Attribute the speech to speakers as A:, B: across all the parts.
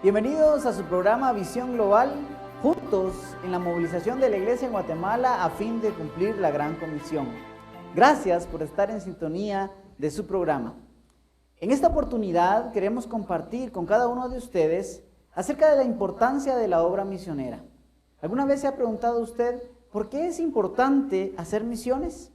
A: Bienvenidos a su programa Visión Global, juntos en la movilización de la Iglesia en Guatemala a fin de cumplir la Gran Comisión. Gracias por estar en sintonía de su programa. En esta oportunidad queremos compartir con cada uno de ustedes acerca de la importancia de la obra misionera. ¿Alguna vez se ha preguntado usted por qué es importante hacer misiones?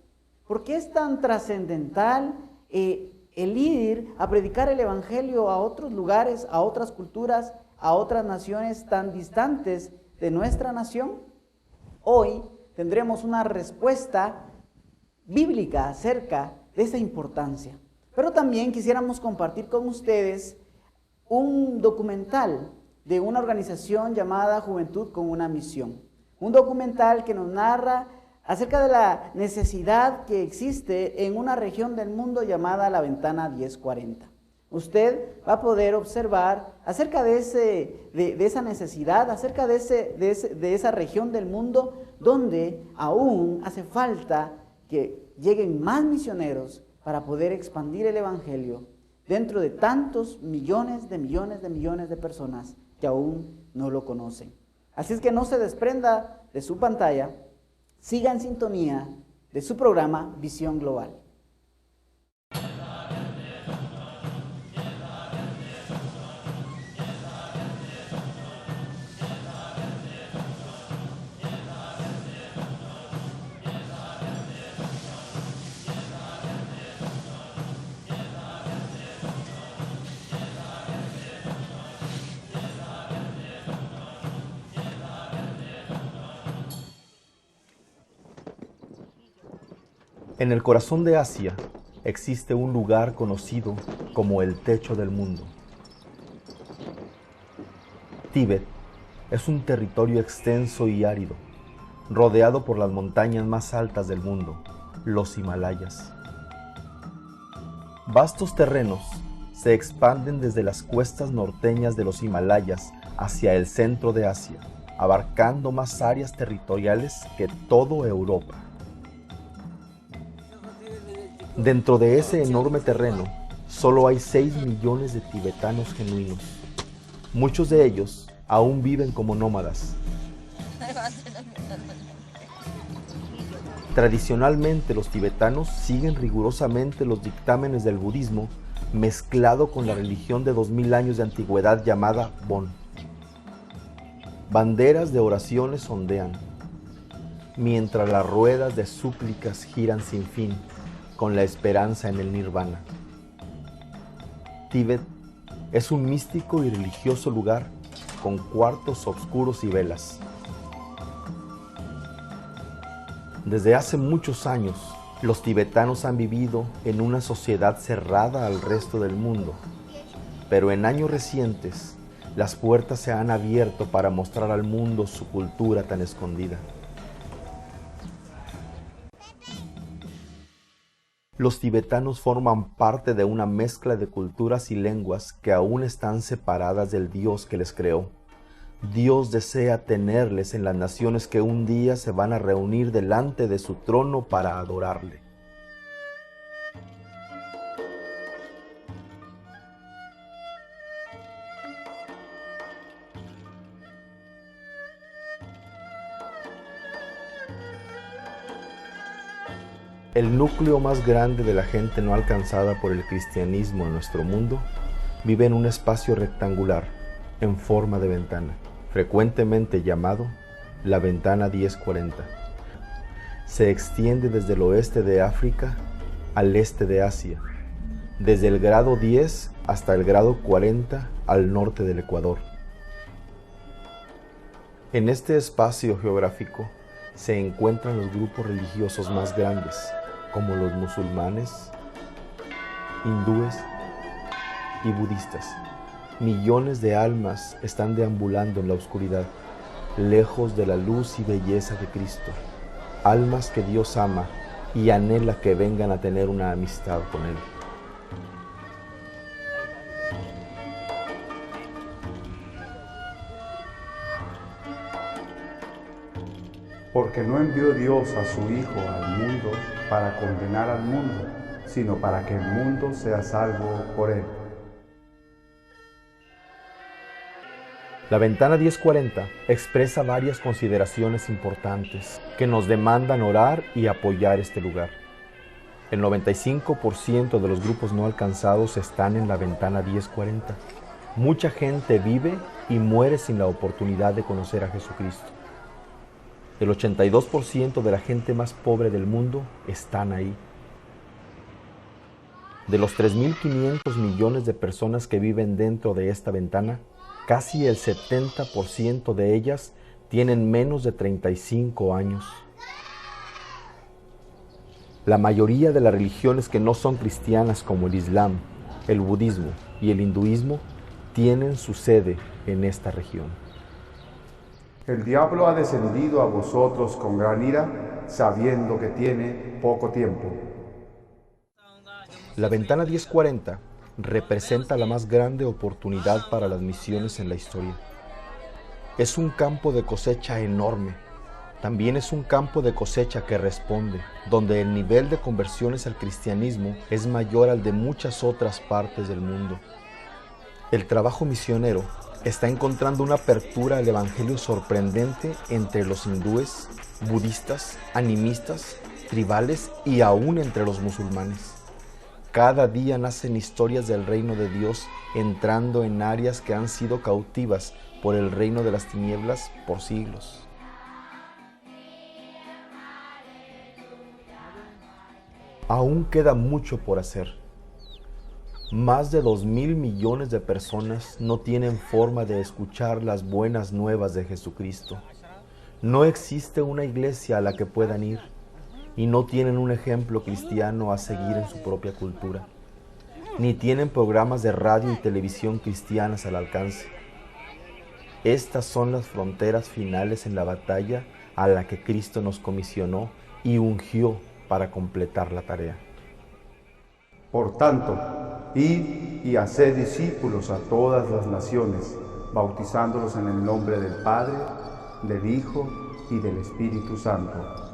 A: ¿Por qué es tan trascendental el ir a predicar el Evangelio a otros lugares, a otras culturas, a otras naciones tan distantes de nuestra nación? Hoy tendremos una respuesta bíblica acerca de esa importancia. Pero también quisiéramos compartir con ustedes un documental de una organización llamada Juventud con una Misión. Un documental que nos narra acerca de la necesidad que existe en una región del mundo llamada la Ventana 1040. Usted va a poder observar acerca de esa necesidad, acerca de esa región del mundo donde aún hace falta que lleguen más misioneros para poder expandir el Evangelio dentro de tantos millones de personas que aún no lo conocen. Así es que no se desprenda de su pantalla. Siga en sintonía de su programa Visión Global.
B: En el corazón de Asia existe un lugar conocido como el techo del mundo. Tíbet es un territorio extenso y árido, rodeado por las montañas más altas del mundo, los Himalayas. Vastos terrenos se expanden desde las cuestas norteñas de los Himalayas hacia el centro de Asia, abarcando más áreas territoriales que toda Europa. Dentro de ese enorme terreno, solo hay 6 millones de tibetanos genuinos. Muchos de ellos aún viven como nómadas. Tradicionalmente, los tibetanos siguen rigurosamente los dictámenes del budismo, mezclado con la religión de 2000 años de antigüedad llamada Bon. Banderas de oraciones ondean, mientras las ruedas de súplicas giran sin fin, con la esperanza en el nirvana. Tíbet es un místico y religioso lugar con cuartos oscuros y velas. Desde hace muchos años, los tibetanos han vivido en una sociedad cerrada al resto del mundo, pero en años recientes, las puertas se han abierto para mostrar al mundo su cultura tan escondida. Los tibetanos forman parte de una mezcla de culturas y lenguas que aún están separadas del Dios que les creó. Dios desea tenerles en las naciones que un día se van a reunir delante de su trono para adorarle. El núcleo más grande de la gente no alcanzada por el cristianismo en nuestro mundo vive en un espacio rectangular, en forma de ventana, frecuentemente llamado la Ventana 1040. Se extiende desde el oeste de África al este de Asia, desde el grado 10 hasta el grado 40 al norte del Ecuador. En este espacio geográfico se encuentran los grupos religiosos más grandes, como los musulmanes, hindúes y budistas. Millones de almas están deambulando en la oscuridad, lejos de la luz y belleza de Cristo. Almas que Dios ama y anhela que vengan a tener una amistad con Él.
C: Porque no envió Dios a su Hijo al mundo para condenar al mundo, sino para que el mundo sea salvo por Él.
B: La ventana 1040 expresa varias consideraciones importantes que nos demandan orar y apoyar este lugar. El 95% de los grupos no alcanzados están en la ventana 1040. Mucha gente vive y muere sin la oportunidad de conocer a Jesucristo. El 82% de la gente más pobre del mundo están ahí. De los 3.500 millones de personas que viven dentro de esta ventana, casi el 70% de ellas tienen menos de 35 años. La mayoría de las religiones que no son cristianas, como el Islam, el budismo y el hinduismo, tienen su sede en esta región.
C: El diablo ha descendido a vosotros con gran ira, sabiendo que tiene poco tiempo.
B: La ventana 1040 representa la más grande oportunidad para las misiones en la historia. Es un campo de cosecha enorme. También es un campo de cosecha que responde, donde el nivel de conversiones al cristianismo es mayor al de muchas otras partes del mundo. El trabajo misionero está encontrando una apertura al evangelio sorprendente entre los hindúes, budistas, animistas, tribales y aún entre los musulmanes. Cada día nacen historias del reino de Dios entrando en áreas que han sido cautivas por el reino de las tinieblas por siglos. Aún queda mucho por hacer. Más de 2.000 millones de personas no tienen forma de escuchar las buenas nuevas de Jesucristo. No existe una iglesia a la que puedan ir y no tienen un ejemplo cristiano a seguir en su propia cultura. Ni tienen programas de radio y televisión cristianas al alcance. Estas son las fronteras finales en la batalla a la que Cristo nos comisionó y ungió para completar la tarea.
C: Por tanto, id y haced discípulos a todas las naciones, bautizándolos en el nombre del Padre, del Hijo y del Espíritu Santo.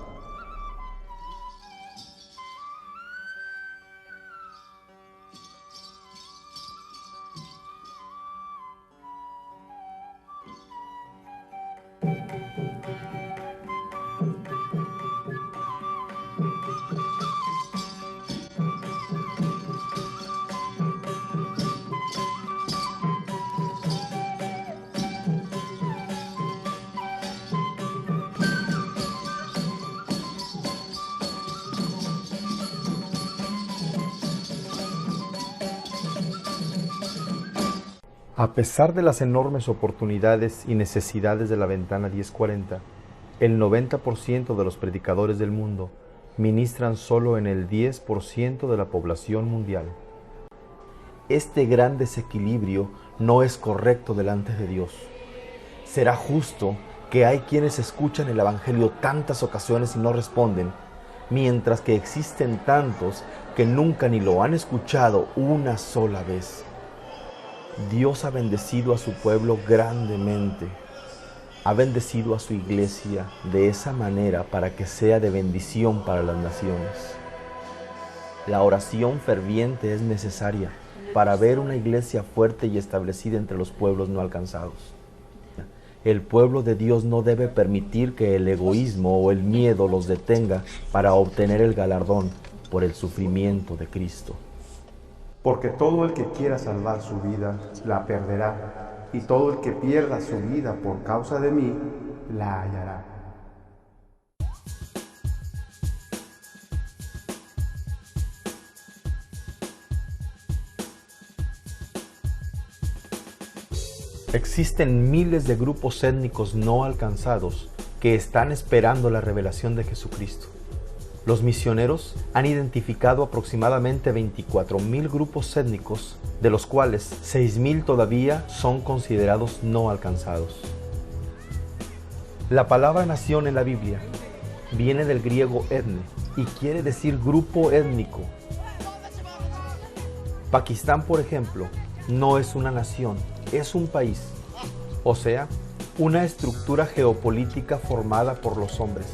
B: A pesar de las enormes oportunidades y necesidades de la ventana 1040, el 90% de los predicadores del mundo ministran solo en el 10% de la población mundial. Este gran desequilibrio no es correcto delante de Dios. Será justo que hay quienes escuchan el Evangelio tantas ocasiones y no responden, mientras que existen tantos que nunca ni lo han escuchado una sola vez. Dios ha bendecido a su pueblo grandemente. Ha bendecido a su iglesia de esa manera para que sea de bendición para las naciones. La oración ferviente es necesaria para ver una iglesia fuerte y establecida entre los pueblos no alcanzados. El pueblo de Dios no debe permitir que el egoísmo o el miedo los detenga para obtener el galardón por el sufrimiento de Cristo.
C: Porque todo el que quiera salvar su vida, la perderá, y todo el que pierda su vida por causa de mí, la hallará.
B: Existen miles de grupos étnicos no alcanzados que están esperando la revelación de Jesucristo. Los misioneros han identificado aproximadamente 24.000 grupos étnicos, de los cuales 6.000 todavía son considerados no alcanzados. La palabra nación en la Biblia viene del griego etne y quiere decir grupo étnico. Pakistán, por ejemplo, no es una nación, es un país, o sea, una estructura geopolítica formada por los hombres.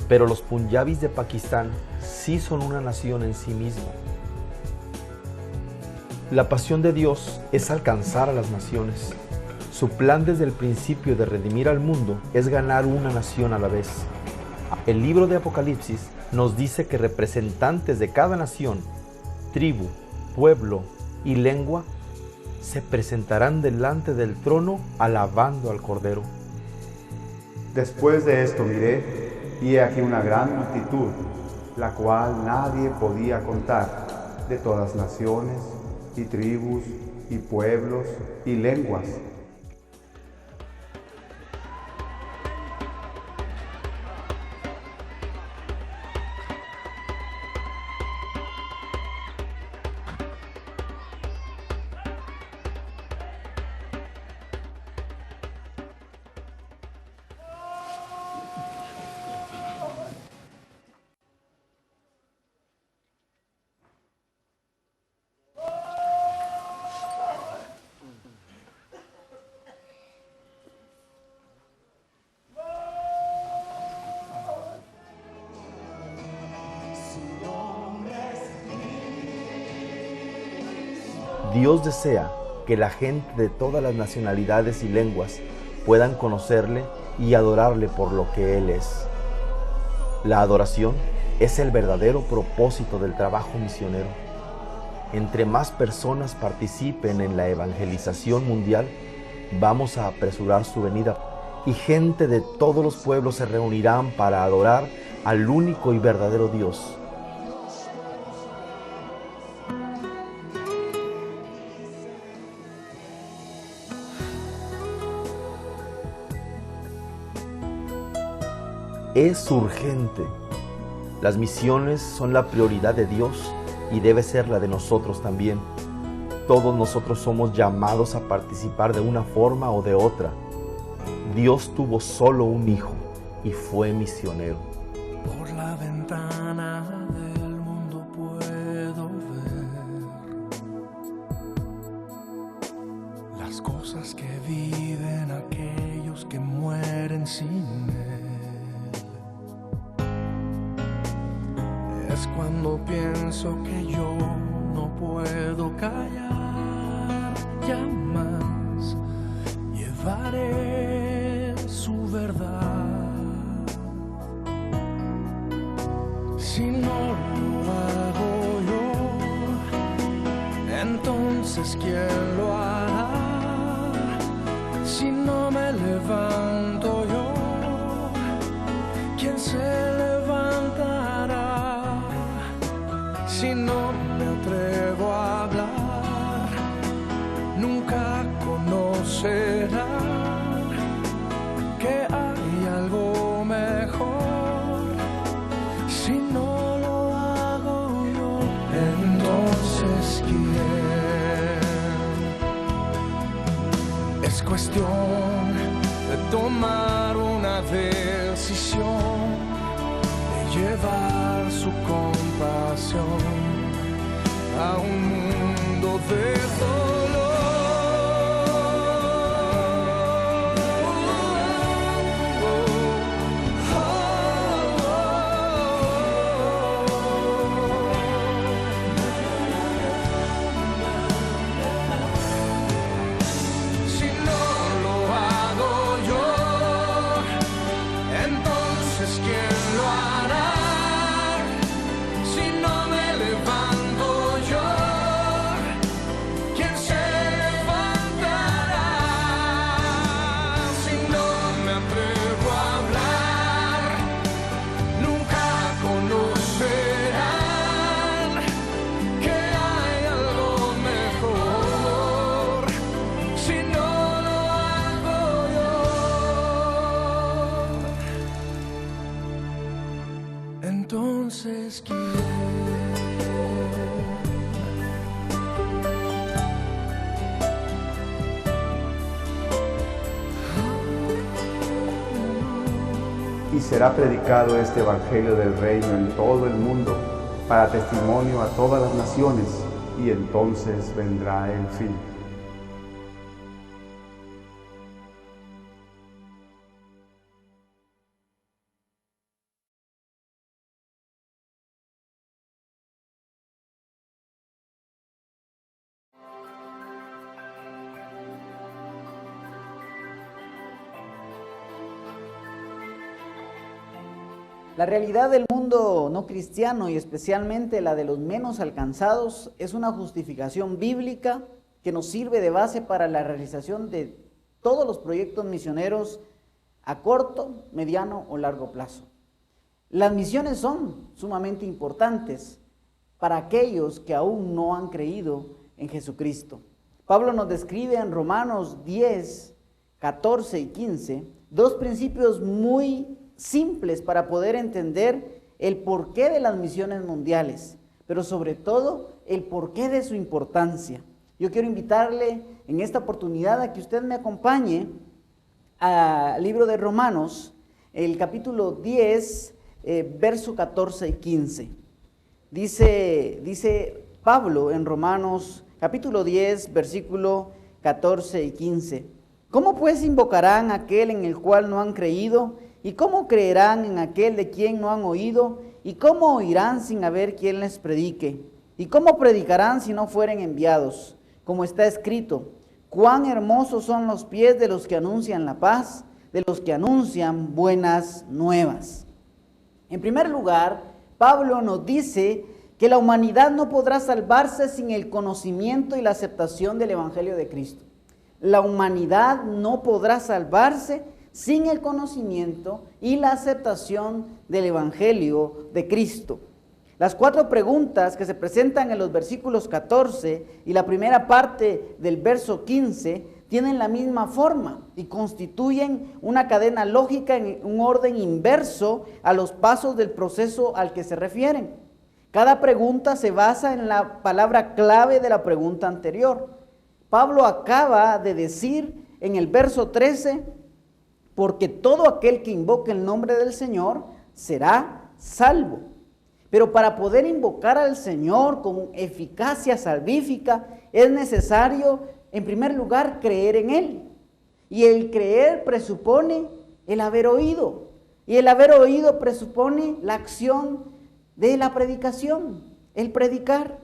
B: Pero los punjabis de Pakistán sí son una nación en sí misma. La pasión de Dios es alcanzar a las naciones. Su plan desde el principio de redimir al mundo es ganar una nación a la vez. El libro de Apocalipsis nos dice que representantes de cada nación, tribu, pueblo y lengua se presentarán delante del trono alabando al Cordero.
C: Después de esto miré, y he aquí una gran multitud, la cual nadie podía contar, de todas naciones, y tribus, y pueblos, y lenguas.
B: Dios desea que la gente de todas las nacionalidades y lenguas puedan conocerle y adorarle por lo que Él es. La adoración es el verdadero propósito del trabajo misionero. Entre más personas participen en la evangelización mundial, vamos a apresurar su venida y gente de todos los pueblos se reunirán para adorar al único y verdadero Dios. Es urgente. Las misiones son la prioridad de Dios y debe ser la de nosotros también. Todos nosotros somos llamados a participar de una forma o de otra. Dios tuvo solo un hijo y fue misionero.
D: Por la ventana del mundo puedo ver las cosas que viven aquellos que mueren sin él. Es cuando pienso que yo no puedo callar, ya más llevaré su verdad. Si no lo hago yo, entonces ¿quién lo hará? Si no me levanto yo, ¿quién se levantará? Si no me atrevo a hablar, nunca conocerán que hay algo mejor. Si no lo hago yo, entonces ¿quién? Es cuestión de tomar una decisión, llevar su compasión a un mundo de dolor. Si no lo hago yo, entonces ¿quién lo hará? Entonces ¿quién?
C: Y será predicado este evangelio del reino en todo el mundo, para testimonio a todas las naciones, y entonces vendrá el fin.
A: La realidad del mundo no cristiano y especialmente la de los menos alcanzados es una justificación bíblica que nos sirve de base para la realización de todos los proyectos misioneros a corto, mediano o largo plazo. Las misiones son sumamente importantes para aquellos que aún no han creído en Jesucristo. Pablo nos describe en Romanos 10, 14 y 15 dos principios muy simples para poder entender el porqué de las misiones mundiales, pero sobre todo el porqué de su importancia. Yo quiero invitarle en esta oportunidad a que usted me acompañe al libro de Romanos, el capítulo 10, verso 14 y 15. Dice Pablo en Romanos capítulo 10, versículo 14 y 15. ¿Cómo pues invocarán a aquel en el cual no han creído? ¿Y cómo creerán en aquel de quien no han oído? ¿Y cómo oirán sin haber quien les predique? ¿Y cómo predicarán si no fueren enviados? Como está escrito, cuán hermosos son los pies de los que anuncian la paz, de los que anuncian buenas nuevas. En primer lugar, Pablo nos dice que la humanidad no podrá salvarse sin el conocimiento y la aceptación del Evangelio de Cristo. La humanidad no podrá salvarse sin el conocimiento y la aceptación del Evangelio de Cristo. Las 4 preguntas que se presentan en los versículos 14 y la primera parte del verso 15 tienen la misma forma y constituyen una cadena lógica en un orden inverso a los pasos del proceso al que se refieren. Cada pregunta se basa en la palabra clave de la pregunta anterior. Pablo acaba de decir en el verso 13, porque todo aquel que invoque el nombre del Señor será salvo. Pero para poder invocar al Señor con eficacia salvífica es necesario, en primer lugar, creer en Él. Y el creer presupone el haber oído. Y el haber oído presupone la acción de la predicación, el predicar.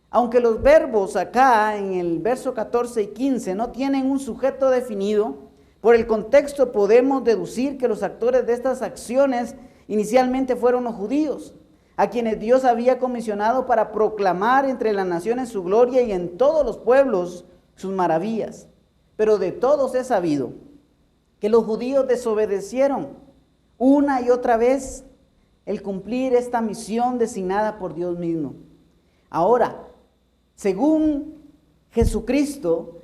A: Aunque los verbos acá en el verso 14 y 15 no tienen un sujeto definido, por el contexto podemos deducir que los actores de estas acciones inicialmente fueron los judíos, a quienes Dios había comisionado para proclamar entre las naciones su gloria y en todos los pueblos sus maravillas. Pero de todos es sabido que los judíos desobedecieron una y otra vez el cumplir esta misión designada por Dios mismo. Ahora, según Jesucristo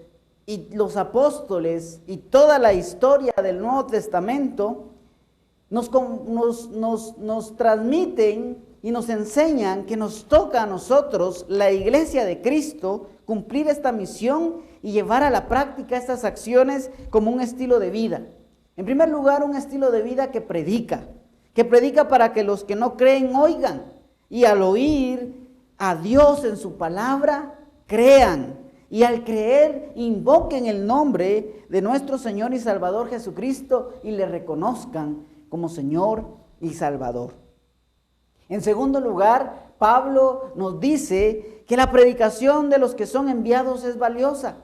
A: y los apóstoles y toda la historia del Nuevo Testamento, nos transmiten y nos enseñan que nos toca a nosotros, la iglesia de Cristo, cumplir esta misión y llevar a la práctica estas acciones como un estilo de vida. En primer lugar, un estilo de vida que predica para que los que no creen oigan, y al oír a Dios en su palabra, crean, y al creer invoquen el nombre de nuestro Señor y Salvador Jesucristo y le reconozcan como Señor y Salvador. En segundo lugar, Pablo nos dice que la predicación de los que son enviados es valiosa.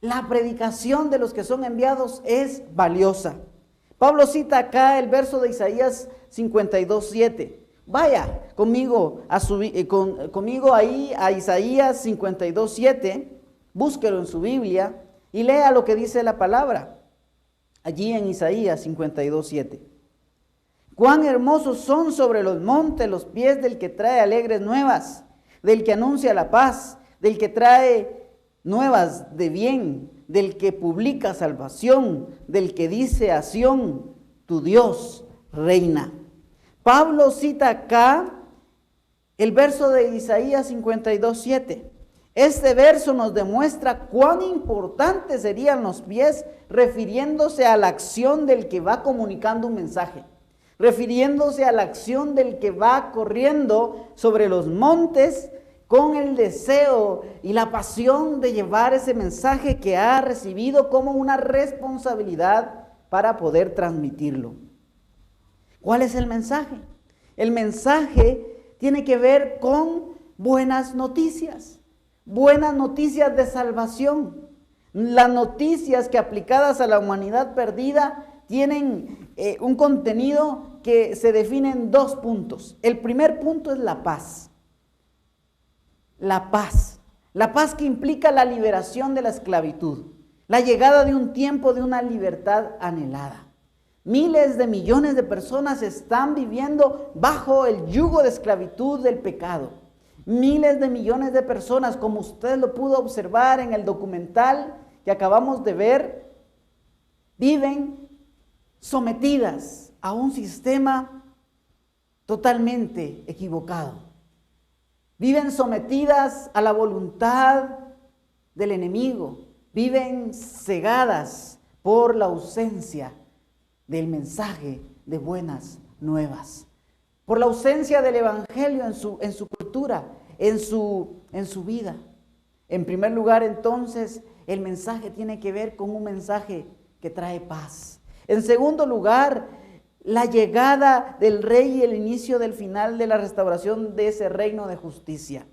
A: La predicación de los que son enviados es valiosa. Pablo cita acá el verso de Isaías 52:7. Vaya conmigo ahí a Isaías 52:7, búsquelo en su Biblia y lea lo que dice la palabra. Allí en Isaías 52:7. Cuán hermosos son sobre los montes los pies del que trae alegres nuevas, del que anuncia la paz, del que trae nuevas de bien, del que publica salvación, del que dice a Sión, tu Dios reina. Pablo cita acá el verso de Isaías 52:7. Este verso nos demuestra cuán importantes serían los pies, refiriéndose a la acción del que va comunicando un mensaje, refiriéndose a la acción del que va corriendo sobre los montes con el deseo y la pasión de llevar ese mensaje que ha recibido como una responsabilidad para poder transmitirlo. ¿Cuál es el mensaje? El mensaje tiene que ver con buenas noticias de salvación. Las noticias que aplicadas a la humanidad perdida tienen un contenido que se define en 2 puntos. El primer punto es la paz. La paz. La paz que implica la liberación de la esclavitud. La llegada de un tiempo de una libertad anhelada. Miles de millones de personas están viviendo bajo el yugo de esclavitud del pecado. Miles de millones de personas, como usted lo pudo observar en el documental que acabamos de ver, viven sometidas a un sistema totalmente equivocado. Viven sometidas a la voluntad del enemigo. Viven cegadas por la ausencia del mensaje de buenas nuevas. Por la ausencia del evangelio en su cultura, en su vida. En primer lugar, entonces, el mensaje tiene que ver con un mensaje que trae paz. En segundo lugar, la llegada del rey y el inicio del final de la restauración de ese reino de justicia.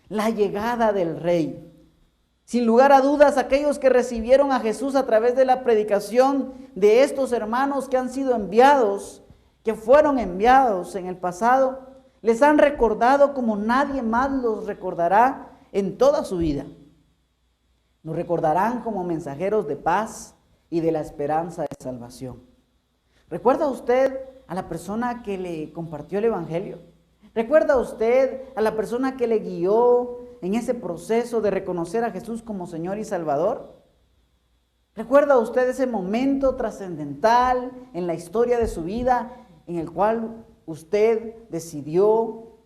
A: La llegada del rey. Sin lugar a dudas, aquellos que recibieron a Jesús a través de la predicación de estos hermanos que han sido enviados, que fueron enviados en el pasado, les han recordado como nadie más los recordará en toda su vida. Nos recordarán como mensajeros de paz y de la esperanza de salvación. ¿Recuerda usted a la persona que le compartió el evangelio? ¿Recuerda usted a la persona que le guió en ese proceso de reconocer a Jesús como Señor y Salvador? ¿Recuerda usted ese momento trascendental en la historia de su vida en el cual usted decidió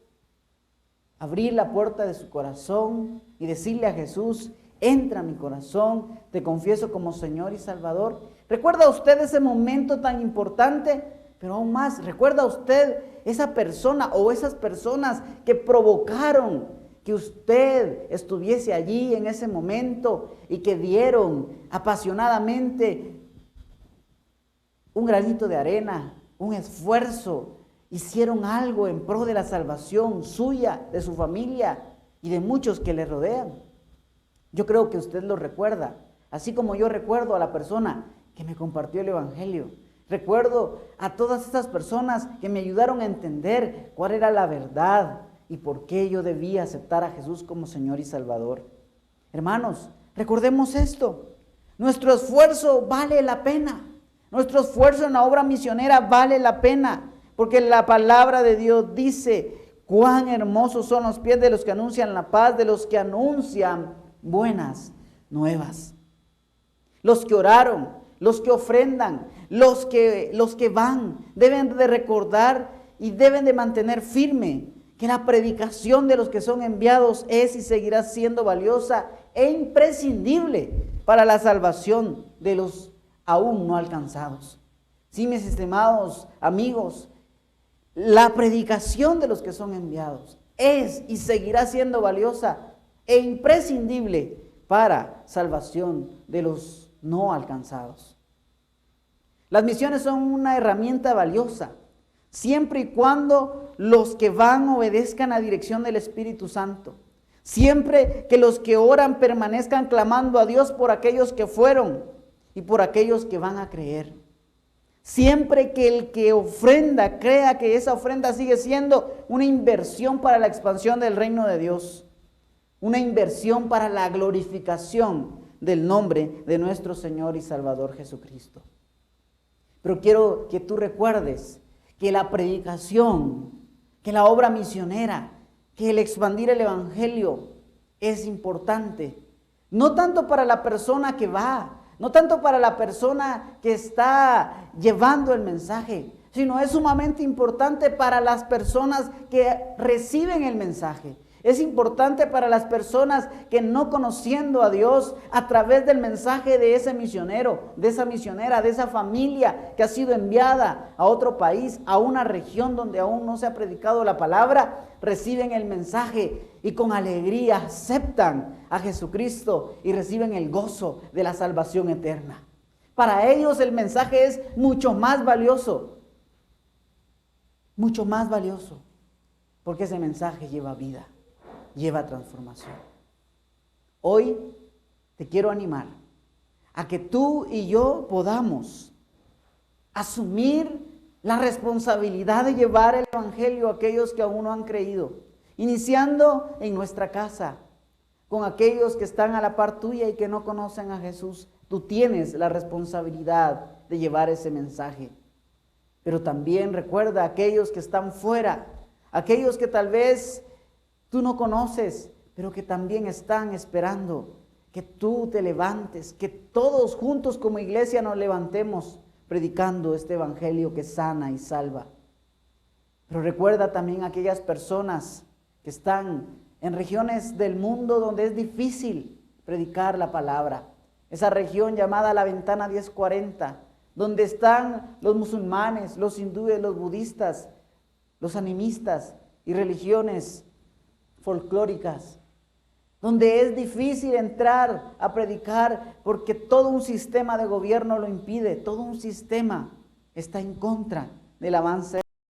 A: abrir la puerta de su corazón y decirle a Jesús: entra a mi corazón, te confieso como Señor y Salvador? ¿Recuerda usted ese momento tan importante? Pero aún más, ¿recuerda usted esa persona o esas personas que provocaron que usted estuviese allí en ese momento y que dieron apasionadamente un granito de arena, un esfuerzo, hicieron algo en pro de la salvación suya, de su familia y de muchos que le rodean? Yo creo que usted lo recuerda, así como yo recuerdo a la persona que me compartió el evangelio. Recuerdo a todas estas personas que me ayudaron a entender cuál era la verdad y por qué yo debía aceptar a Jesús como Señor y Salvador. Hermanos, recordemos esto. Nuestro esfuerzo vale la pena. Nuestro esfuerzo en la obra misionera vale la pena, porque la palabra de Dios dice: cuán hermosos son los pies de los que anuncian la paz, de los que anuncian buenas nuevas. Los que oraron, los que ofrendan, los que van, deben de recordar y deben de mantener firme que la predicación de los que son enviados es y seguirá siendo valiosa e imprescindible para la salvación de los aún no alcanzados. Sí, mis estimados amigos, la predicación de los que son enviados es y seguirá siendo valiosa e imprescindible para salvación de los no alcanzados. Las misiones son una herramienta valiosa, siempre y cuando los que van obedezcan a dirección del Espíritu Santo. Siempre que los que oran permanezcan clamando a Dios por aquellos que fueron y por aquellos que van a creer. Siempre que el que ofrenda crea que esa ofrenda sigue siendo una inversión para la expansión del reino de Dios. Una inversión para la glorificación del nombre de nuestro Señor y Salvador Jesucristo. Pero quiero que tú recuerdes que la predicación, que la obra misionera, que el expandir el evangelio es importante. No tanto para la persona que va, no tanto para la persona que está llevando el mensaje, sino es sumamente importante para las personas que reciben el mensaje. Es importante para las personas que, no conociendo a Dios, a través del mensaje de ese misionero, de esa misionera, de esa familia que ha sido enviada a otro país, a una región donde aún no se ha predicado la palabra, reciben el mensaje y con alegría aceptan a Jesucristo y reciben el gozo de la salvación eterna. Para ellos el mensaje es mucho más valioso, porque ese mensaje lleva vida. Lleva transformación. Hoy te quiero animar a que tú y yo podamos asumir la responsabilidad de llevar el Evangelio a aquellos que aún no han creído, iniciando en nuestra casa, con aquellos que están a la par tuya y que no conocen a Jesús. Tú tienes la responsabilidad de llevar ese mensaje. Pero también recuerda a aquellos que están fuera, aquellos que tal vez tú no conoces, pero que también están esperando que tú te levantes, que todos juntos como iglesia nos levantemos predicando este evangelio que sana y salva. Pero recuerda también a aquellas personas que están en regiones del mundo donde es difícil predicar la palabra. Esa región llamada la Ventana 1040, donde están los musulmanes, los hindúes, los budistas, los animistas y religiones folclóricas, donde es difícil entrar a predicar porque todo un sistema de gobierno lo impide, todo un sistema está en contra del avance